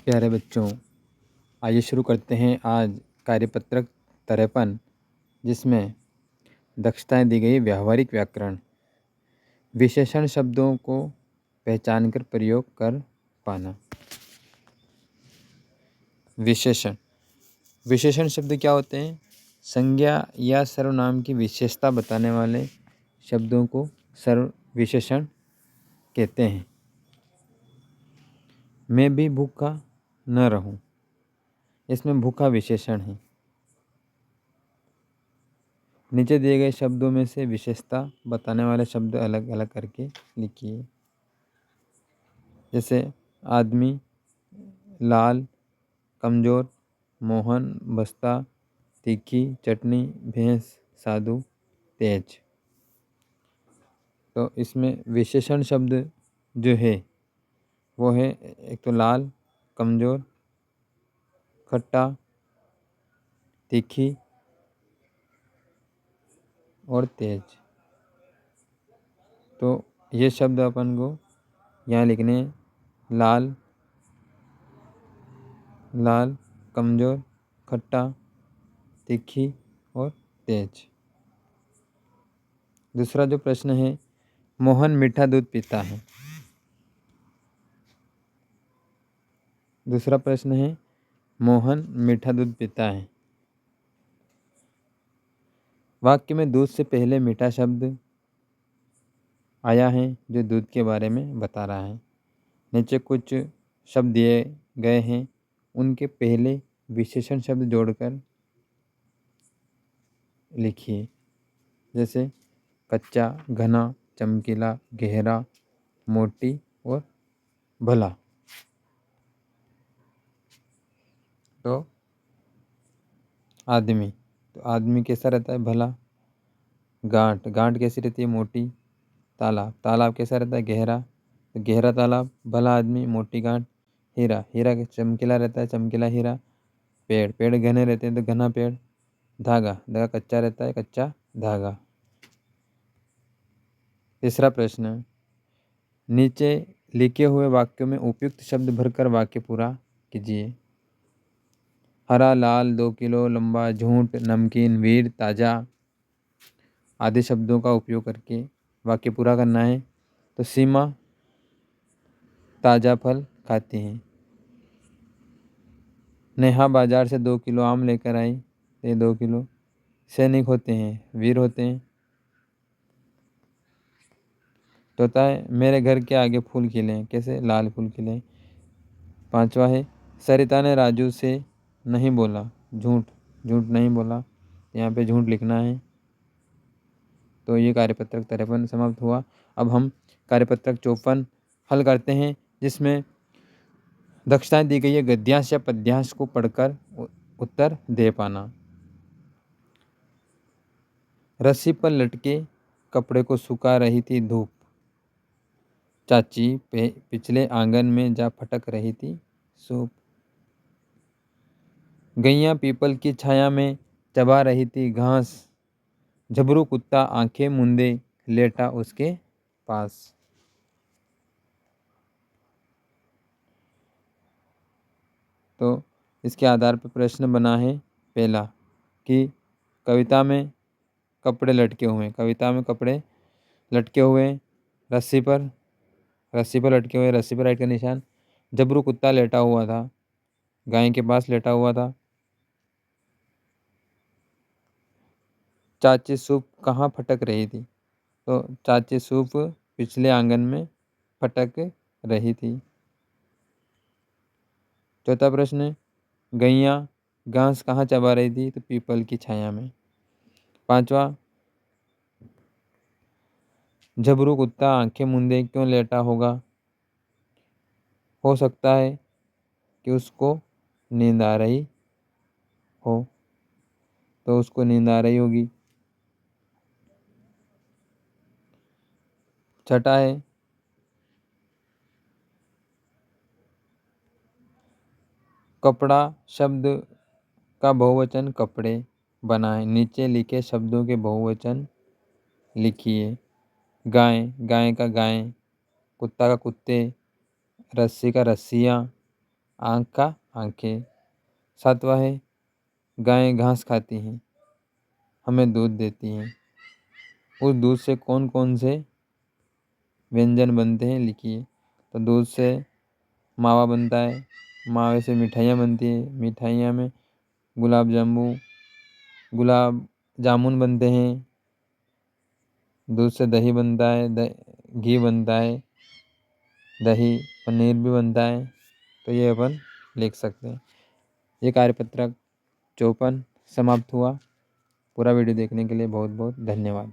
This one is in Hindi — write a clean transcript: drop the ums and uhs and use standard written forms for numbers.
प्यारे बच्चों, आइए शुरू करते हैं आज कार्यपत्रक 53, जिसमें दक्षताएं दी गई। व्यावहारिक व्याकरण, विशेषण शब्दों को पहचानकर प्रयोग कर पाना। विशेषण विशेषण शब्द क्या होते हैं? संज्ञा या सर्वनाम की विशेषता बताने वाले शब्दों को विशेषण कहते हैं। मैं भी भूखा न रहूं, इसमें भूखा विशेषण है। नीचे दिए गए शब्दों में से विशेषता बताने वाले शब्द अलग अलग करके लिखिए। जैसे आदमी, लाल, कमज़ोर, मोहन, बस्ता, तीखी, चटनी, भैंस, साधु, तेज। तो इसमें विशेषण शब्द जो है वो है एक तो लाल, कमज़ोर, खट्टा, तीखी और तेज। तो ये शब्द अपन को यहाँ लिखने हैं। लाल, कमज़ोर, खट्टा, तीखी और तेज। दूसरा जो प्रश्न है, मोहन मीठा दूध पीता है। दूसरा प्रश्न है, मोहन मीठा दूध पीता है। वाक्य में दूध से पहले मीठा शब्द आया है जो दूध के बारे में बता रहा है। नीचे कुछ शब्द दिए गए हैं, उनके पहले विशेषण शब्द जोड़कर लिखिए। जैसे कच्चा, घना, चमकीला, गहरा, मोटी और भला। तो आदमी, तो आदमी कैसा रहता है? भला। गांठ कैसी रहती है? मोटी। तालाब कैसा रहता है? गहरा। तो गहरा तालाब, भला आदमी, मोटी गांठ। हीरा चमकीला रहता है, चमकीला हीरा। पेड़ घने रहते हैं, तो घना पेड़। धागा कच्चा रहता है, कच्चा धागा। तीसरा प्रश्न, नीचे लिखे हुए वाक्यों में उपयुक्त शब्द भरकर वाक्य पूरा कीजिए। हरा, लाल, 2 किलो, लंबा, झूठ, नमकीन, वीर, ताज़ा आदि शब्दों का उपयोग करके वाक्य पूरा करना है। तो सीमा ताज़ा फल खाती है। नेहा बाजार से 2 किलो आम लेकर आई। ये 2 किलो। सैनिक होते हैं, वीर होते हैं। तो होता है मेरे घर के आगे फूल खिले हैं। कैसे? लाल फूल खिले हैं। पांचवा है, सरिता ने राजू से नहीं बोला। झूठ नहीं बोला, यहाँ पे झूठ लिखना है। तो ये कार्यपत्रक 53 समाप्त हुआ। अब हम कार्यपत्रक 54 हल करते हैं, जिसमें दक्षताएं दी गई है। गद्यांश या पद्यांश को पढ़कर उत्तर दे पाना। रस्सी पर लटके कपड़े को सुखा रही थी धूप। चाची पिछले आंगन में जा फटक रही थी सूप। गैया पीपल की छाया में चबा रही थी घास। झबरू कुत्ता आंखें मूंदे लेटा उसके पास। तो इसके आधार पर प्रश्न बना है पहला कि कविता में कपड़े लटके हुए हैं। कविता में कपड़े लटके हुए हैं रस्सी पर लटके हुए, रस्सी पर राइट का निशान। जबरू कुत्ता लेटा हुआ था, गाय के पास लेटा हुआ था। चाची सूप कहाँ फटक रही थी? तो चाची सूप पिछले आंगन में फटक रही थी। चौथा प्रश्न है, गैया घास कहाँ चबा रही थी? तो पीपल की छाया में। पांचवा, झबरू कुत्ता आंखें मूंदे क्यों लेटा होगा? हो सकता है कि उसको नींद आ रही हो, तो उसको नींद आ रही होगी। छठा है, कपड़ा शब्द का बहुवचन कपड़े बनाएं। नीचे लिखे शब्दों के बहुवचन लिखिए। गाय का गाय, कुत्ता का कुत्ते, रस्सी का रस्सियाँ, आँख का आँखें। 7वां है गायें घास खाती हैं, हमें दूध देती हैं। उस दूध से कौन कौन से व्यंजन बनते हैं लिखिए। तो दूध से मावा बनता है, मावे से मिठाइयाँ बनती हैं, मिठाइयाँ में गुलाब जामुन बनते हैं। दूध से दही बनता है, घी बनता है, दही पनीर भी बनता है। तो ये अपन लिख सकते हैं। ये कार्यपत्रक 54 समाप्त हुआ। पूरा वीडियो देखने के लिए बहुत बहुत धन्यवाद।